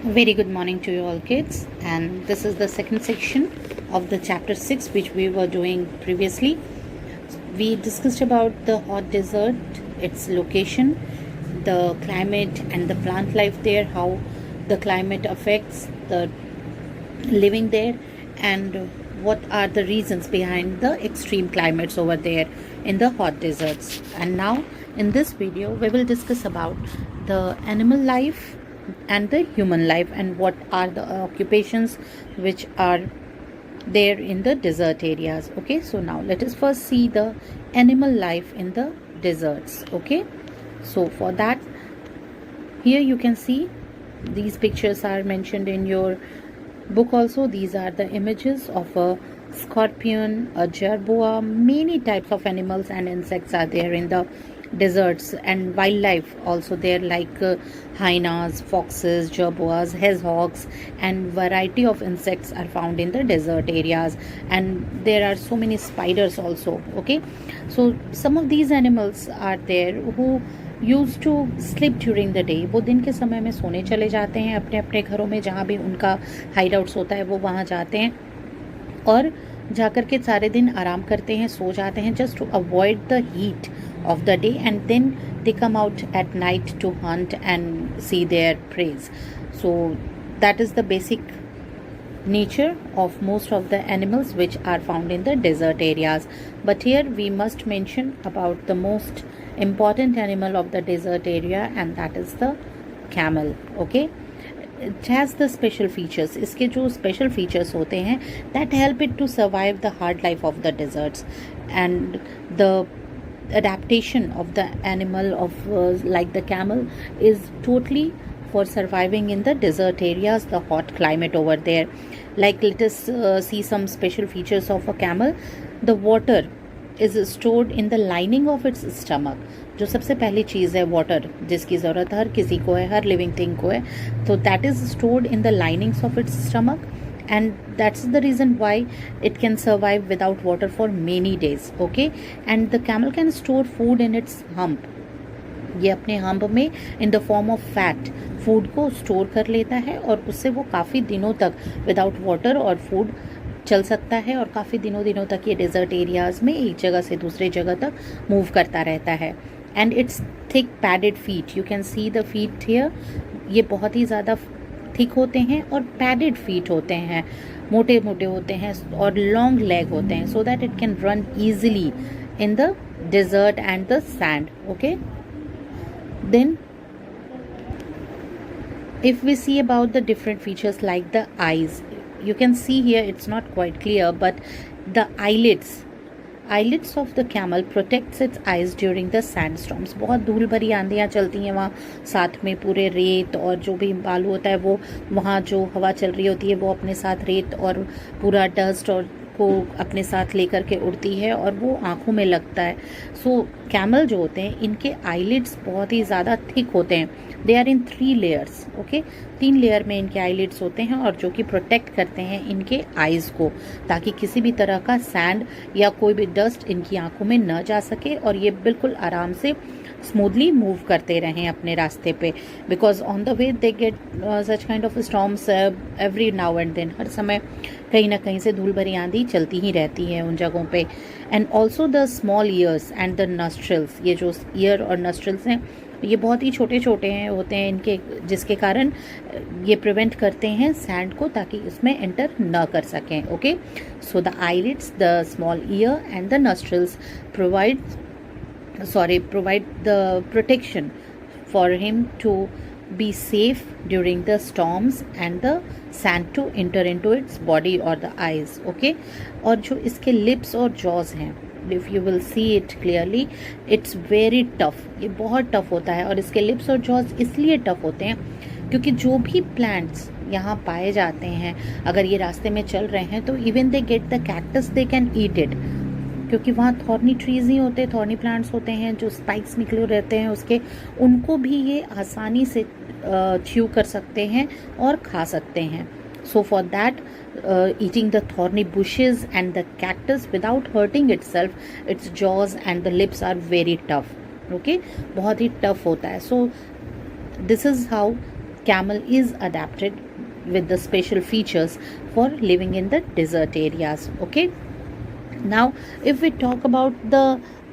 Very good morning to you all, kids. And this is the second section of the chapter 6, which we were doing previously. We discussed about the hot desert, its location, the climate, and the plant life there, how the climate affects the living there, and what are the reasons behind the extreme climates over there in the hot deserts. And now, in this video, we will discuss about the animal life and the human life and what are the occupations which are there in the desert areas. Okay, so now let us first see the animal life in the deserts. Okay, so for that, here you can see these pictures are mentioned in your book also. These are the images of a scorpion, a jerboa. Many types of animals and insects are there in the deserts, and wildlife also there, like hyenas, foxes, jerboas, hedgehogs, and variety of insects are found in the desert areas. And there are so many spiders also. Okay, so some of these animals are there who use to sleep during the day. वो दिन के समय में सोने चले जाते हैं अपने अपने घरों में, जहाँ भी उनका हाइड आउट्स होता है वो वहाँ जाते हैं और जाकर के सारे दिन आराम करते हैं, सो जाते हैं, just to avoid the heat of the day, and then they come out at night to hunt and see their preys. So that is the basic nature of most of the animals which are found in the desert areas. But here we must mention about the most important animal of the desert area, and that is the camel. Okay, it has the special features. इसके जो special features होते हैं that help it to survive the hard life of the deserts, and the adaptation of the animal of like the camel is totally for surviving in the desert areas, the hot climate over there. Like, let us see some special features of a camel. The water is stored in the lining of its stomach. जो सबसे पहली चीज़ है water, जिसकी ज़रूरत हर किसी को है, हर living thing को है, तो that is stored in the linings of its stomach, and that's the reason why it can survive without water for many days. Okay, and the camel can store food in its hump. ये अपने hump में in the form of fat food को store कर लेता है, और उससे वो काफ़ी दिनों तक विदाउट वाटर और फूड चल सकता है, और काफ़ी दिनों तक ये डेजर्ट एरियाज़ में एक जगह से दूसरे जगह तक मूव करता रहता है. And it's thick padded feet, you can see the feet here. ये बहुत ही ज़्यादा थिक होते हैं और पैडेड फीट होते हैं, मोटे मोटे होते हैं, और लॉन्ग लेग होते हैं, so that it can run easily in the desert and the sand. Okay, then if we see about the different features like the eyes, you can see here it's not quite clear, but the eyelids of the camel protects its eyes during the sandstorms. बहुत धूल भरी आंधियाँ चलती हैं वहाँ, साथ में पूरे रेत और जो भी बालू होता है वो वहाँ जो हवा चल रही होती है वो अपने साथ रेत और पूरा डस्ट और को अपने साथ लेकर के उड़ती है, और वो आँखों में लगता है. सो कैमल जो होते हैं इनके आईलिड्स बहुत ही ज़्यादा थिक होते हैं. They are in 3 layers. Okay, 3 layer में इनके आईलिड्स होते हैं, और जो कि प्रोटेक्ट करते हैं इनके आईज़ को, ताकि किसी भी तरह का सैंड या कोई भी डस्ट इनकी आँखों में न जा सके, और ये बिल्कुल आराम से स्मूथली मूव करते रहें अपने रास्ते पे. Because on the way they get such kind of storms every now and then. हर समय कहीं ना कहीं से धूल भरी आंधी चलती ही रहती है उन जगहों पे. And also the small ears and the nostrils, ये जो ईयर और नस्ट्रल्स हैं ये बहुत ही छोटे छोटे हैं होते हैं इनके, जिसके कारण ये प्रिवेंट करते हैं सैंड को, ताकि इसमें एंटर न कर सकें. Okay, so the eyelids, the small ear and the nostrils provide the protection for him to be safe during the storms and the sand to enter into its body or the eyes. Okay, और जो इसके lips और jaws हैं, if you will see it clearly, it's very tough. ये बहुत tough होता है, और इसके lips और jaws इसलिए tough होते हैं क्योंकि जो भी plants यहाँ पाए जाते हैं, अगर ये रास्ते में चल रहे हैं तो even they get the cactus, they can eat it, क्योंकि वहाँ थॉर्नी ट्रीज ही होते, थॉर्नी प्लांट्स होते हैं जो स्पाइक्स निकले रहते हैं उसके, उनको भी ये आसानी से च्यू कर सकते हैं और खा सकते हैं. So for that eating the thorny bushes and the cactus without hurting itself, its jaws and the lips are very tough. Okay, बहुत ही tough होता है. So this is how camel is adapted with the special features for living in the desert areas. Okay, now if we talk about the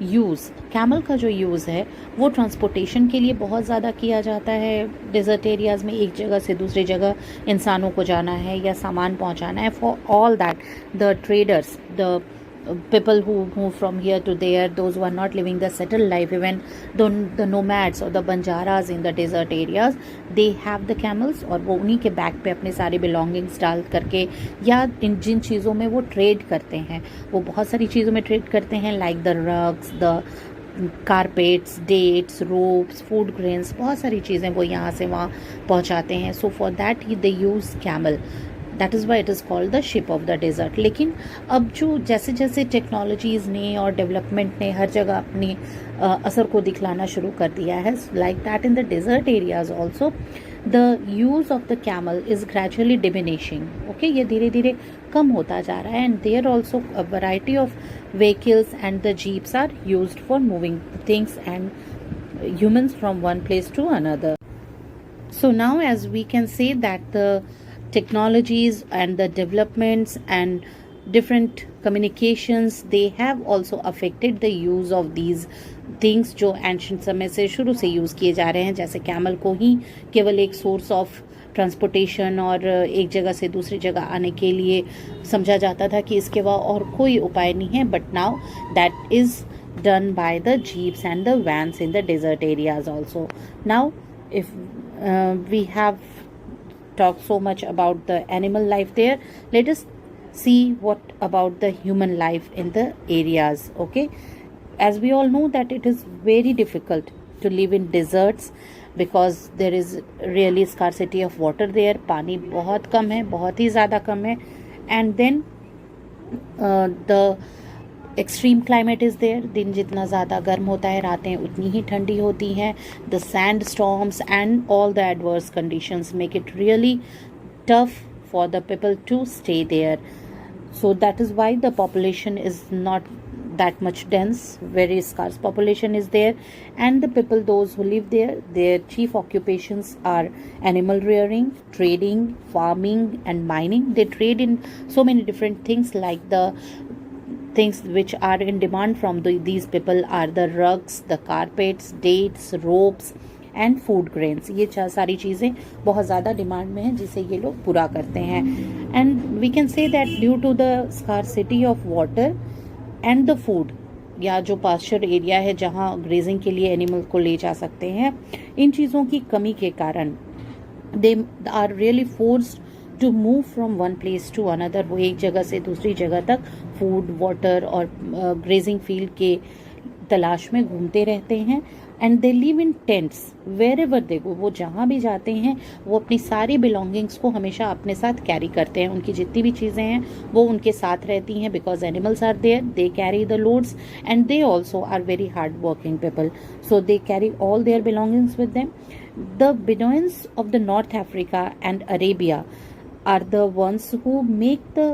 use, camel का जो use है वो transportation के लिए बहुत ज़्यादा किया जाता है डेजर्ट एरियाज़ में। एक जगह से दूसरी जगह इंसानों को जाना है या सामान पहुंचाना है, for all that the traders, the people who move from here to there, those who are not living the settled life, even the nomads or the banjaras in the desert areas, they have the camels, और वो उन्हीं के back पे अपने सारे belongings डाल करके या जिन चीज़ों में वो ट्रेड करते हैं, वो बहुत सारी चीज़ों में ट्रेड करते हैं, like the rugs, the carpets, dates, ropes, food grains, बहुत सारी चीज़ें वो यहाँ से वहाँ पहुँचाते हैं। So for that he they use camel, that is why it is called the ship of the desert. लेकिन अब जो जैसे जैसे टेक्नोलॉजीज़ ने और डेवलपमेंट ने हर जगह अपनी असर को दिखलाना शुरू कर दिया है, like that in the desert areas also the use of the camel is gradually diminishing. Okay, ये धीरे धीरे कम होता जा रहा है। And there also a variety of vehicles and the jeeps are used for moving things and humans from one place to another. So now as we can say that the technologies and the developments and different communications, they have also affected the use of these things जो ancient समय से शुरू से use किए जा रहे हैं। जैसे कैमल को ही केवल एक सोर्स ऑफ ट्रांसपोर्टेशन और एक जगह से दूसरी जगह आने के लिए समझा जाता था कि इसके अलावा और कोई उपाय नहीं है, but now that is done by the jeeps and the vans in the desert areas also. Now if we have talked so much about the animal life there, let us see what about the human life in the areas. Okay, as we all know that it is very difficult to live in deserts because there is really scarcity of water there. पानी बहुत कम है, बहुत ही ज़्यादा कम है। and then the extreme climate is there, दिन जितना ज़्यादा गर्म होता है रातें उतनी ही ठंडी होती हैं। The sand storms and all the adverse conditions make it really tough for the people to stay there. So that is why the population is not that much dense, very scarce population is there, and the people, those who live there, their chief occupations are animal rearing, trading, farming and mining. They trade in so many different things, like the things which are in demand from these people are the rugs, the carpets, dates, ropes and food grains. ये सारी चीज़ें बहुत ज़्यादा demand में हैं जिसे ये लोग पूरा करते हैं। and we can say that due to the scarcity of water and the food, या जो पास्चर एरिया है जहाँ ग्रेजिंग के लिए एनिमल को ले जा सकते हैं, इन चीज़ों की कमी के कारण they are really forced to move from one place to another. वो एक जगह से दूसरी जगह तक फूड, वाटर और ग्रेजिंग फील्ड के तलाश में घूमते रहते हैं। And they live in tents wherever they go. वो जहाँ भी जाते हैं वो अपनी सारी बिलोंगिंग्स को हमेशा अपने साथ कैरी करते हैं। उनकी जितनी भी चीज़ें हैं वो उनके साथ रहती हैं, because animals are there, they carry the loads and they also are very hard working people, so they carry all their belongings with them. The Bedouins of the North Africa and Arabia are the ones who make the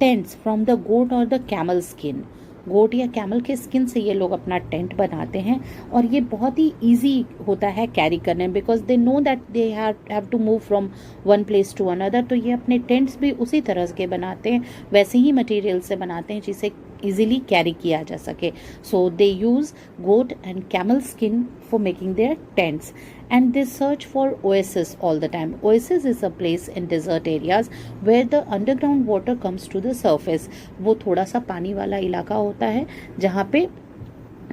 tents from the goat or the camel skin. गोट या camel के skin से ये लोग अपना tent बनाते हैं और ये बहुत ही इजी होता है कैरी करने, because they know that they have to move from one place to another. तो ये अपने टेंट्स भी उसी तरह के बनाते हैं, वैसे ही मटेरियल से बनाते हैं जिसे easily कैरी किया जा सके। So they use goat and camel skin for making their tents and they search for oasis all the time. Oasis is a place in desert areas where the underground water comes to the surface. वो थोड़ा सा पानी वाला इलाका होता है जहाँ पे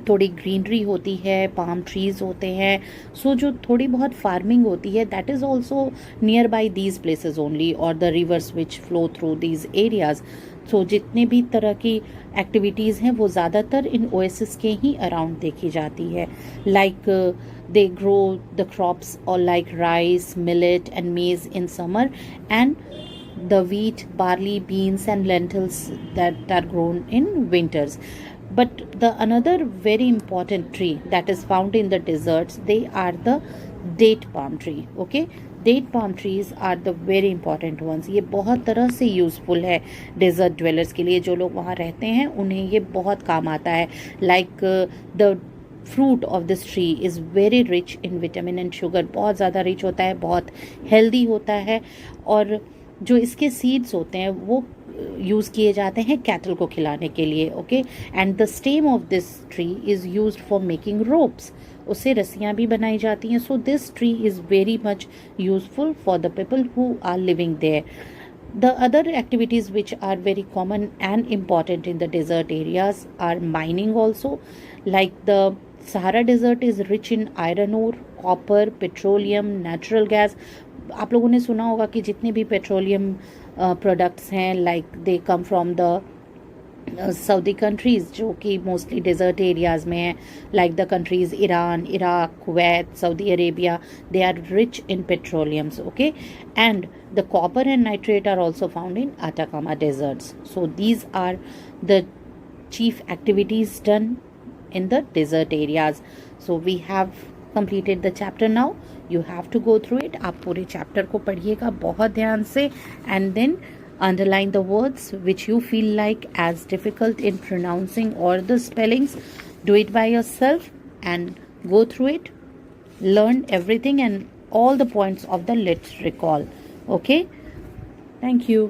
थोड़ी ग्रीनरी होती है, पाम ट्रीज होते हैं, सो जो थोड़ी बहुत फार्मिंग होती है that is also nearby these places only, और the rivers which flow through these areas. So जितने भी तरह की एक्टिविटीज़ हैं वो ज़्यादातर इन ओएसिस के ही अराउंड देखी जाती है। Like they grow the crops और like rice, millet and maize in summer and the wheat, barley, beans and lentils that are grown in winters. But the another very important tree that is found in the deserts, they are the date palm tree. Okay, date palm trees are the very important ones. ये बहुत तरह से useful है desert dwellers के लिए। जो लोग वहाँ रहते हैं उन्हें ये बहुत काम आता है। Like the fruit of this tree is very rich in vitamin and sugar, बहुत ज़्यादा रिच होता है, बहुत हेल्दी होता है। और जो इसके सीड्स होते हैं वो यूज़ किए जाते हैं कैटल को खिलाने के लिए। Okay, and the stem of this tree is used for making ropes, उससे रस्सियाँ भी बनाई जाती हैं। So this tree is very much useful for the people who are living there. The other activities which are very common and important in the desert areas are mining also, like the Sahara Desert is rich in iron ore, copper, petroleum, natural gas. आप लोगों ने सुना होगा कि जितने भी petroleum products हैं, like they come from the Saudi countries जो कि मोस्टली डेजर्ट एरियाज़ में हैं, like the countries Iran, Iraq, Kuwait, Saudi Arabia, they are rich in petroleums. Okay, and the copper and nitrate are also found in Atacama deserts. So these are the chief activities done in the desert areas. So we have completed the chapter now. You have to go through it. आप पूरे chapter को पढ़िएगा बहुत ध्यान से, and then underline the words which you feel like as difficult in pronouncing or the spellings. Do it by yourself and go through it. Learn everything and all the points of the let's recall. Okay, thank you.